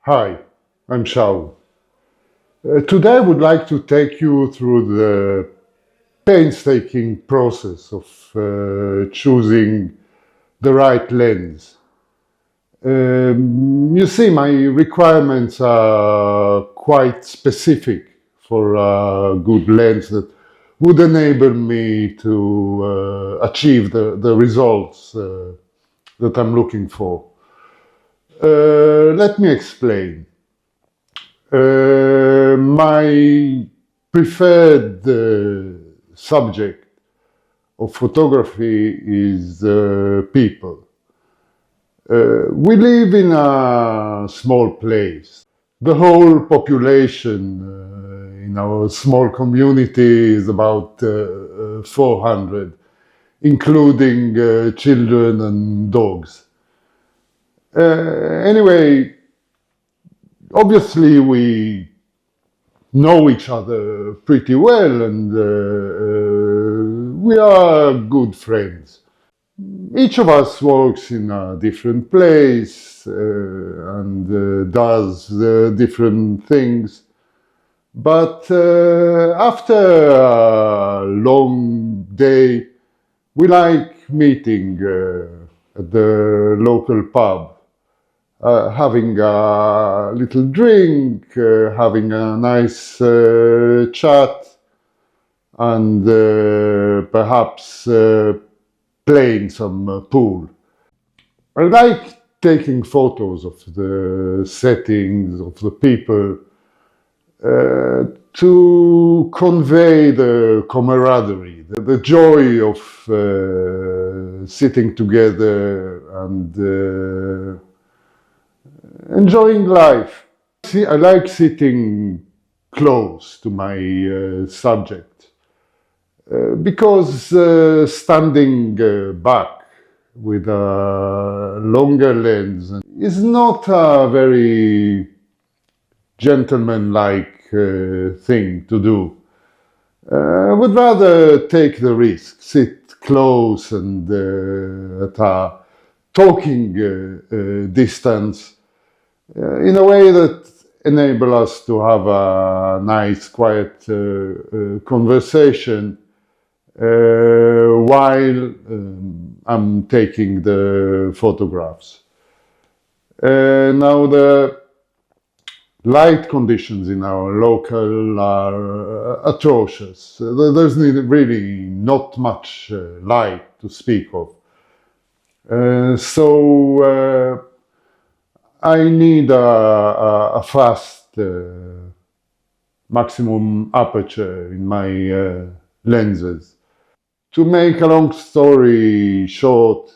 Hi, I'm Shaul. Today I would like to take you through the painstaking process of choosing the right lens. You see, my requirements are quite specific for a good lens that would enable me to achieve the results that I'm looking for. Let me explain. My preferred subject of photography is people. We live in a small place. The whole population in our small community is about 400, including children and dogs. Anyway, obviously we know each other pretty well and we are good friends. Each of us works in a different place and does different things. But after a long day, we like meeting at the local pub, having a little drink, having a nice chat, and perhaps playing some pool. I like taking photos of the settings, of the people, to convey the camaraderie, the joy of sitting together and enjoying life. See, I like sitting close to my subject because standing back with a longer lens is not a very gentlemanlike thing to do. I would rather take the risk, sit close and at a talking distance in a way that enable us to have a nice, quiet conversation while I'm taking the photographs. Now the light conditions in our local are atrocious. There's really not much light to speak of. So I need a fast maximum aperture in my lenses. To make a long story short,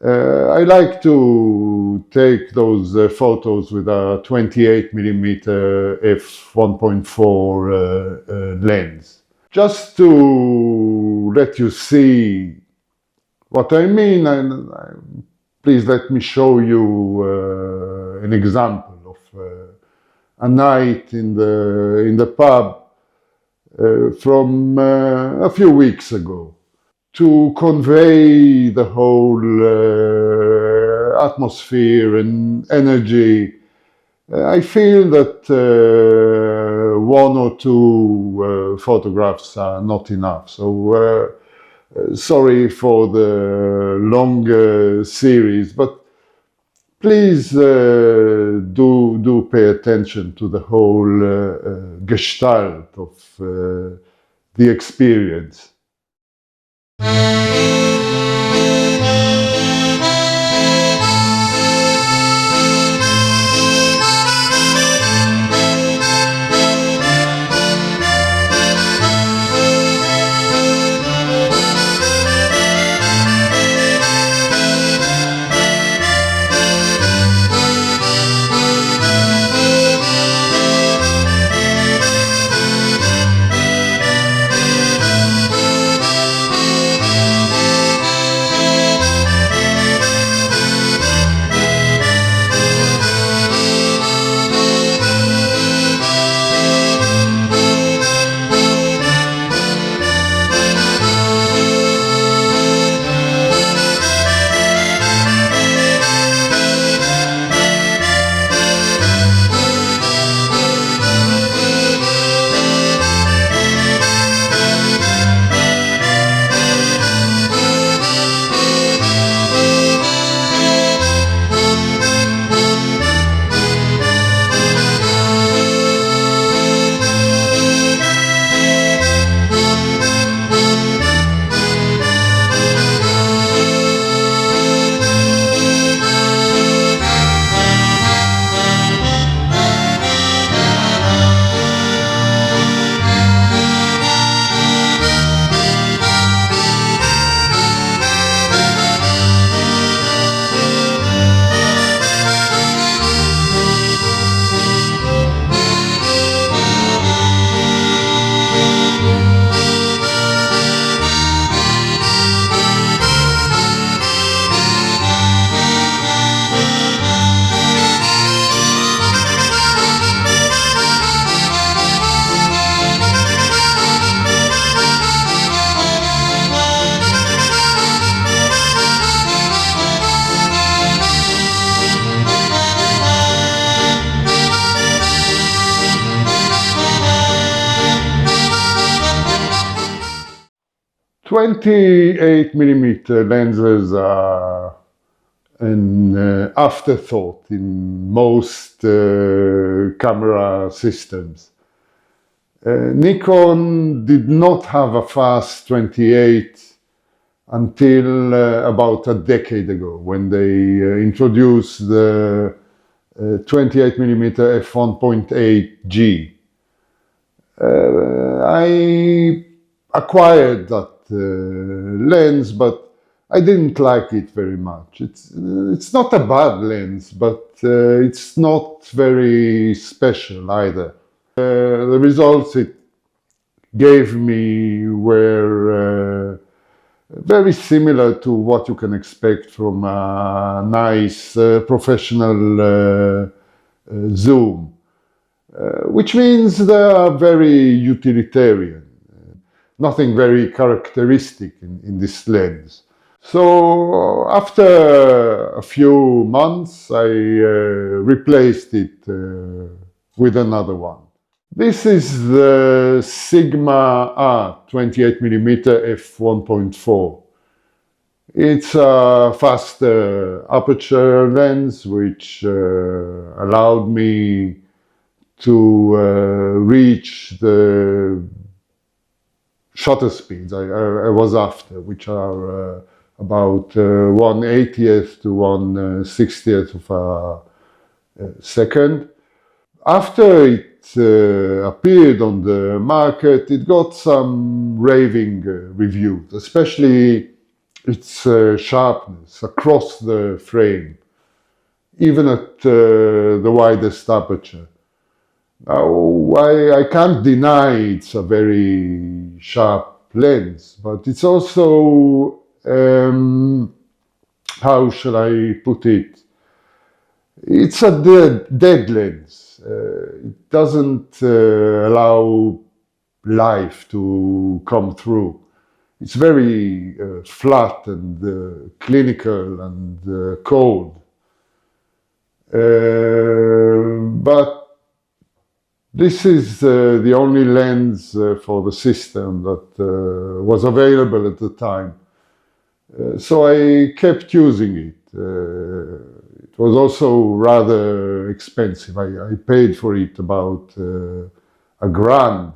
I like to take those photos with a 28mm f1.4 lens. Just to let you see what I mean, please let me show you an example of a night in the pub from a few weeks ago. To convey the whole atmosphere and energy, I feel that one or two photographs are not enough. So sorry for the longer series, but please do pay attention to the whole gestalt of the experience. 28 millimeter lenses are an afterthought in most camera systems. Nikon did not have a fast 28 until about a decade ago, when they introduced the 28 millimeter f1.8G. I acquired that lens, but I didn't like it very much. It's not a bad lens, but it's not very special either. The results it gave me were very similar to what you can expect from a nice professional zoom, which means they are very utilitarian. Nothing very characteristic in this lens. So after a few months, I replaced it with another one. This is the Sigma R 28mm f1.4. It's a faster aperture lens which allowed me to reach the shutter speeds I was after, which are about 1/80th to 1/60th of a second. After it appeared on the market, it got some raving reviews, especially its sharpness across the frame, even at the widest aperture. Now, I can't deny it's a very sharp lens, but it's also, how shall I put it? It's a dead lens. It doesn't allow life to come through. It's very flat and clinical and cold. But this is the only lens for the system that was available at the time. So I kept using it. It was also rather expensive. I paid for it about $1,000,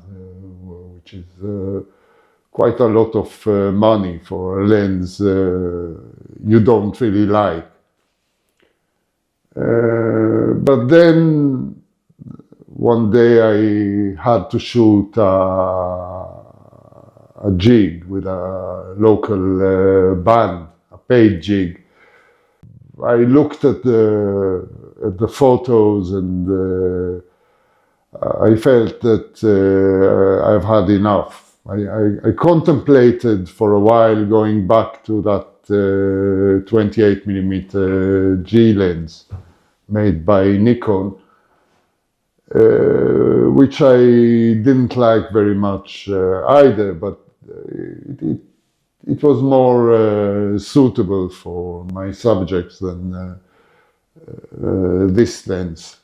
which is quite a lot of money for a lens you don't really like. But then one day I had to shoot a jig with a local band, a paid jig. I looked at the photos and I felt that I've had enough. I contemplated for a while going back to that 28mm G lens made by Nikon, which I didn't like very much either, but it was more suitable for my subjects than this lens.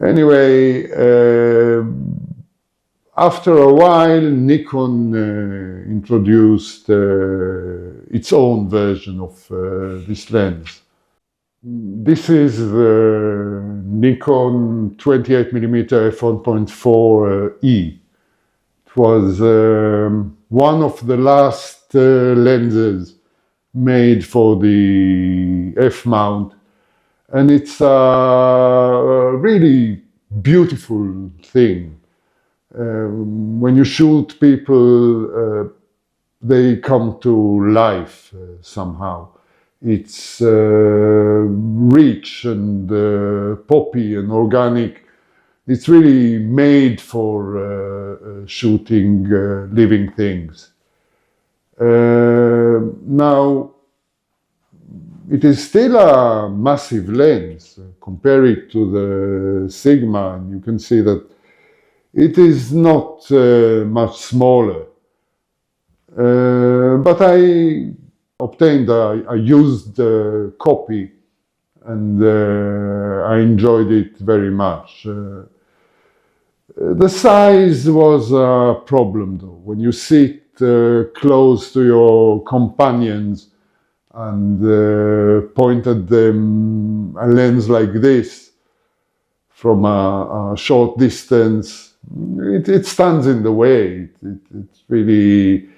Anyway, after a while, Nikon introduced its own version of this lens. This is the Nikon 28mm f1.4e. It was one of the last lenses made for the f-mount, and it's a really beautiful thing. When you shoot people, they come to life somehow. It's rich and poppy and organic. It's really made for shooting living things. Now, it is still a massive lens. Compare it to the Sigma, and you can see that it is not much smaller. But I obtained a used copy, and I enjoyed it very much. The size was a problem though. When you sit close to your companions and point at them a lens like this from a short distance, it stands in the way. It really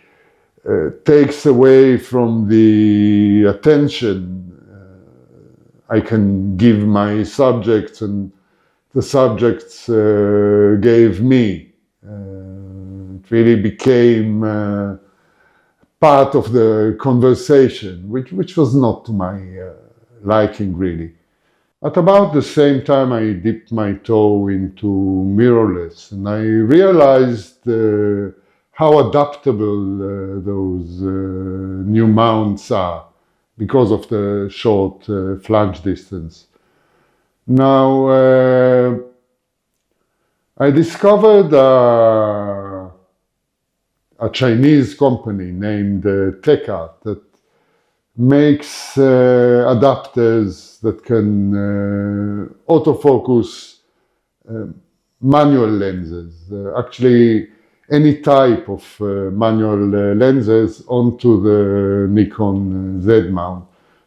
takes away from the attention I can give my subjects and the subjects gave me. It really became part of the conversation, which was not to my liking really. At about the same time, I dipped my toe into mirrorless, and I realized how adaptable those new mounts are because of the short flange distance. Now, I discovered a Chinese company named Tekart that makes adapters that can autofocus manual lenses, actually any type of manual lenses onto the Nikon Z mount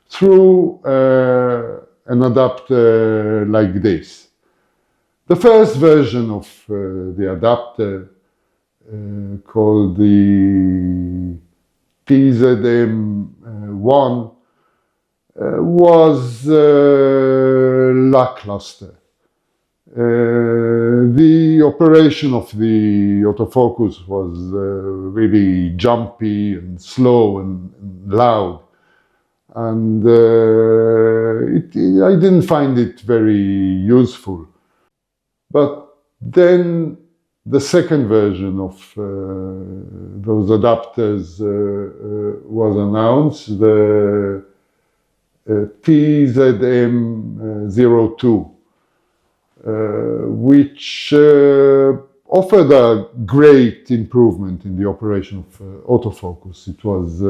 through an adapter like this. The first version of the adapter called the TZM1 was lackluster. The operation of the autofocus was really jumpy and slow and loud, and I didn't find it very useful. But then the second version of those adapters was announced, the TZM02, which offered a great improvement in the operation of autofocus. It was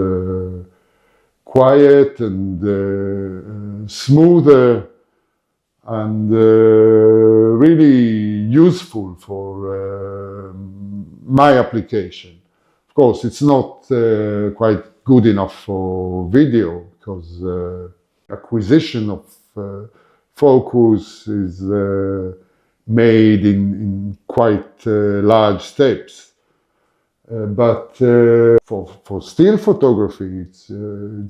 quiet and smoother and really useful for my application. Of course, it's not quite good enough for video because acquisition of focus is made in quite large steps. But for still photography, it's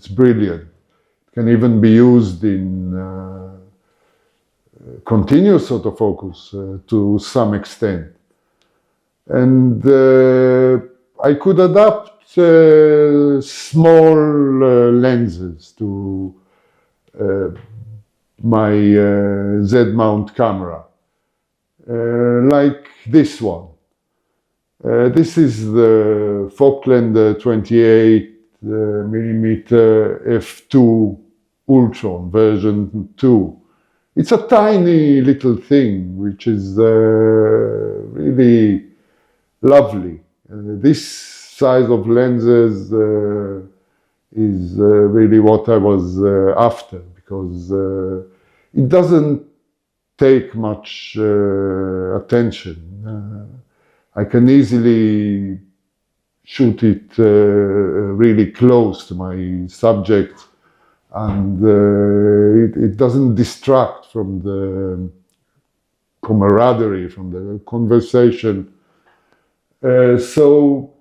brilliant. It can even be used in continuous autofocus to some extent. And I could adapt small lenses to my Z-mount camera, like this one. This is the Falkland 28 millimeter f2 Ultron version 2. It's a tiny little thing, which is really lovely. This size of lenses is really what I was after, because it doesn't take much attention. I can easily shoot it really close to my subject, and it doesn't distract from the camaraderie, from the conversation. So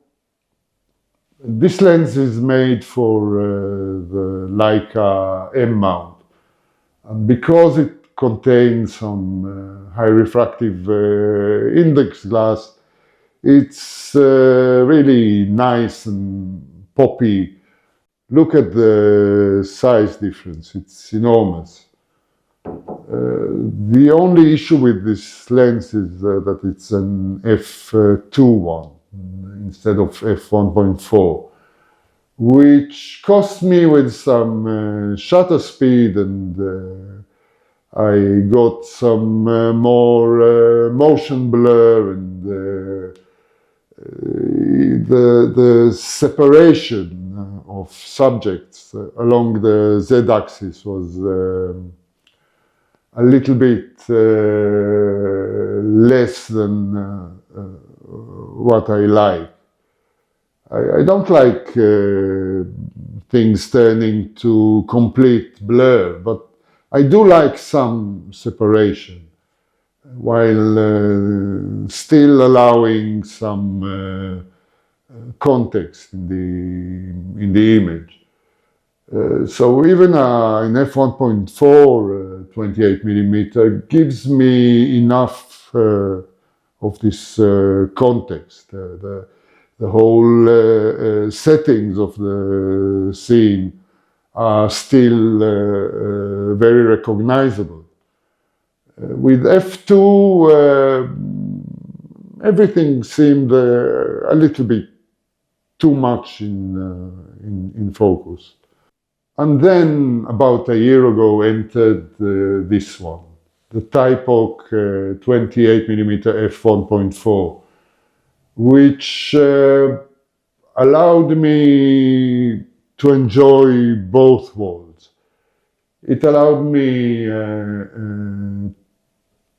this lens is made for the Leica M mount, and because it contains some high refractive index glass, it's really nice and poppy. Look at the size difference, it's enormous. The only issue with this lens is that it's an f2 one instead of f1.4, which cost me with some shutter speed, and I got some more motion blur, and the separation of subjects along the z-axis was a little bit less than what I like. I don't like things turning to complete blur, but I do like some separation while still allowing some context in the image. So even an f1.4 28 millimeter gives me enough of this context. The whole settings of the scene are still very recognizable. With f2, everything seemed a little bit too much in focus. And then about a year ago entered this one, the Typoc 28 millimeter f1.4, which allowed me to enjoy both worlds. It allowed me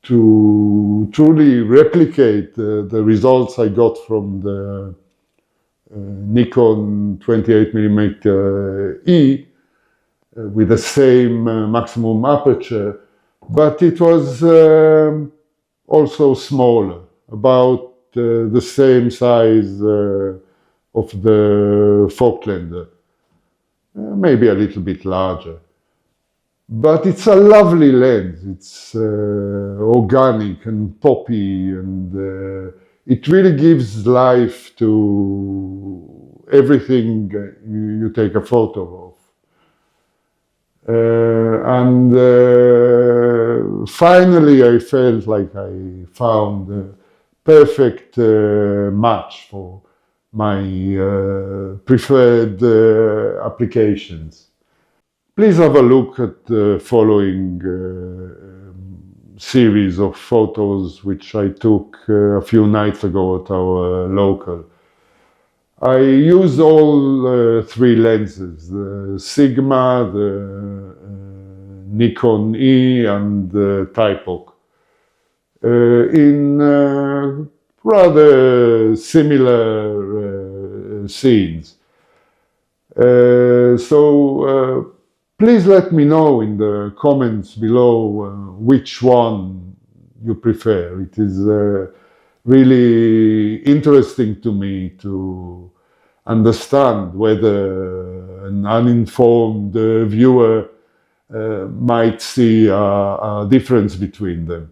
to truly replicate the results I got from the Nikon 28 millimeter E with the same maximum aperture, but it was also smaller, about the same size of the Falklander, maybe a little bit larger. But it's a lovely lens. It's organic and poppy, and it really gives life to everything you take a photo of. And finally, I felt like I found a perfect match for my preferred applications. Please have a look at the following series of photos which I took a few nights ago at our local. I use all three lenses, the Sigma, the Nikon E and the Typoc, in rather similar scenes. So please let me know in the comments below which one you prefer. It is really interesting to me to understand whether an uninformed viewer might see a difference between them.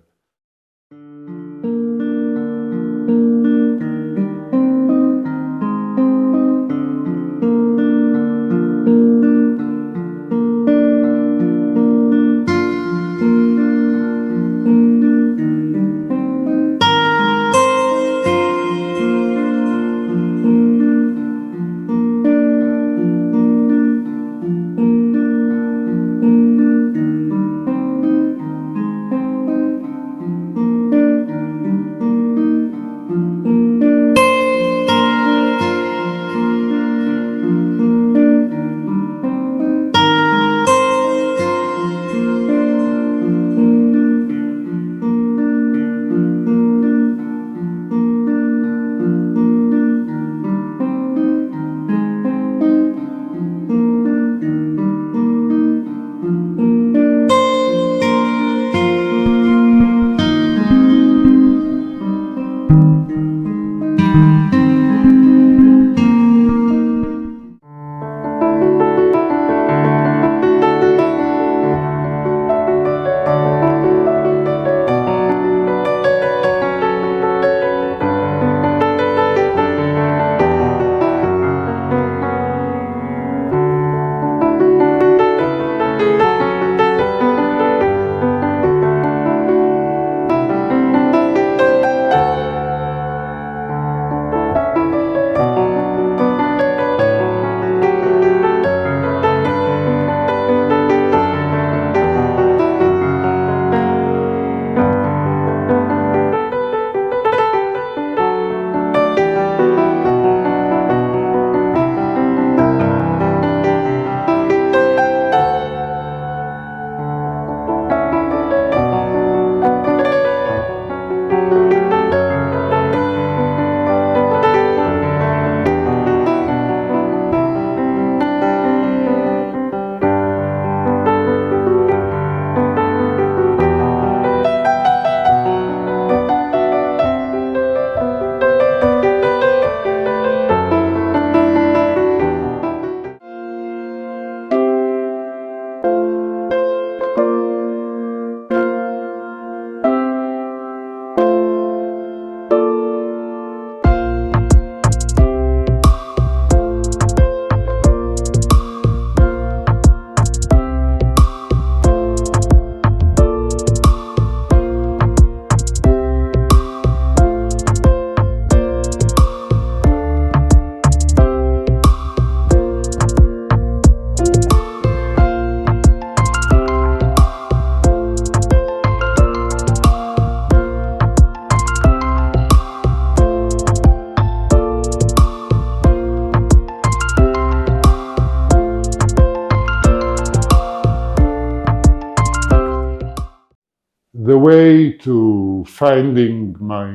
way to finding my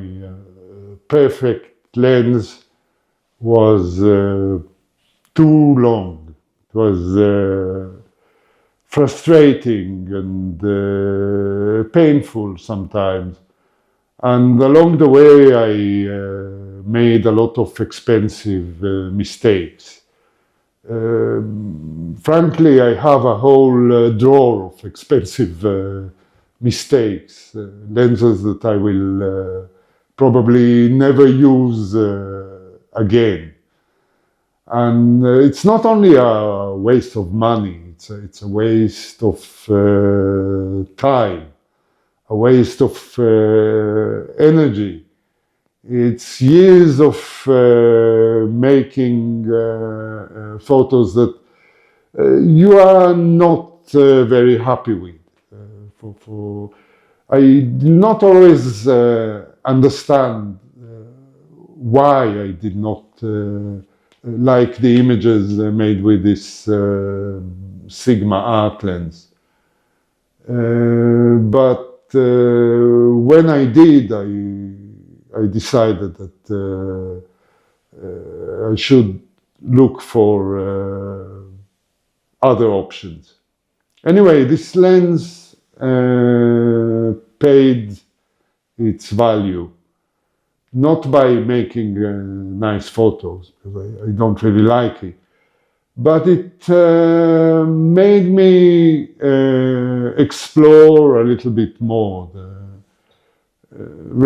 perfect lens was too long. It was frustrating and painful sometimes. And along the way, I made a lot of expensive mistakes. Frankly, I have a whole drawer of expensive mistakes, lenses that I will probably never use again. And it's not only a waste of money, it's a waste of time, a waste of energy. It's years of making photos that you are not very happy with. I do not always understand why I did not like the images made with this Sigma art lens. But when I did, I decided that I should look for other options. Anyway, this lens paid its value, not by making nice photos, because I don't really like it, but it made me explore a little bit more the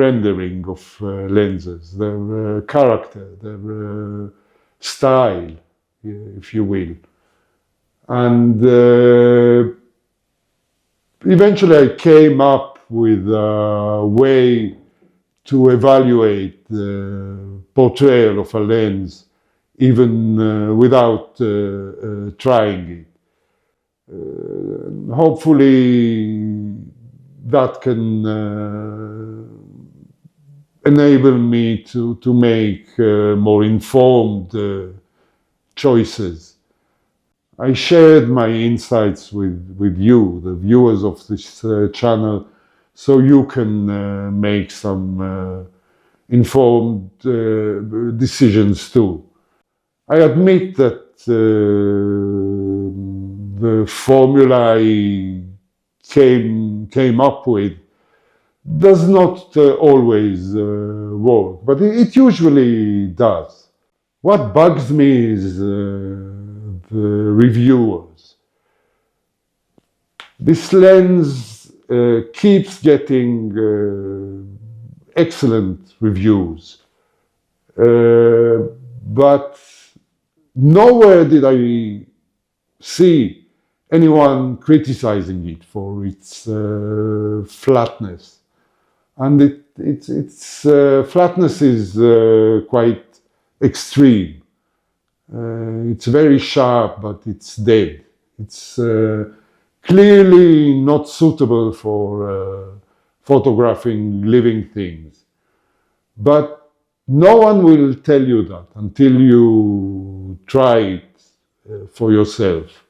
rendering of lenses, their character, their style, if you will. And eventually I came up with a way to evaluate the portrayal of a lens even without trying it. Hopefully that can enable me to make more informed choices. I shared my insights with you, the viewers of this channel, so you can make some informed decisions too. I admit that the formula I came up with does not always work, but it usually does. What bugs me is the reviewers. This lens keeps getting excellent reviews, but nowhere did I see anyone criticizing it for its flatness. And its flatness is quite extreme. It's very sharp, but it's dead. It's clearly not suitable for photographing living things. But no one will tell you that until you try it for yourself.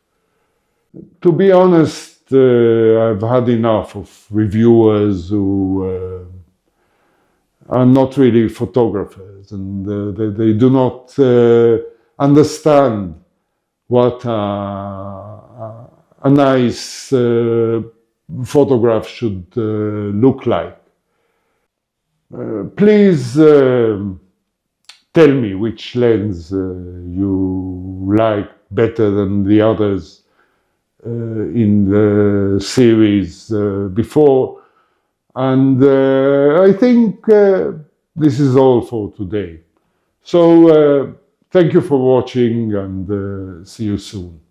To be honest, I've had enough of reviewers who are not really photographers, and they do not understand what a nice photograph should look like. Please tell me which lens you like better than the others in the series before. And I think this is all for today. So thank you for watching, and see you soon.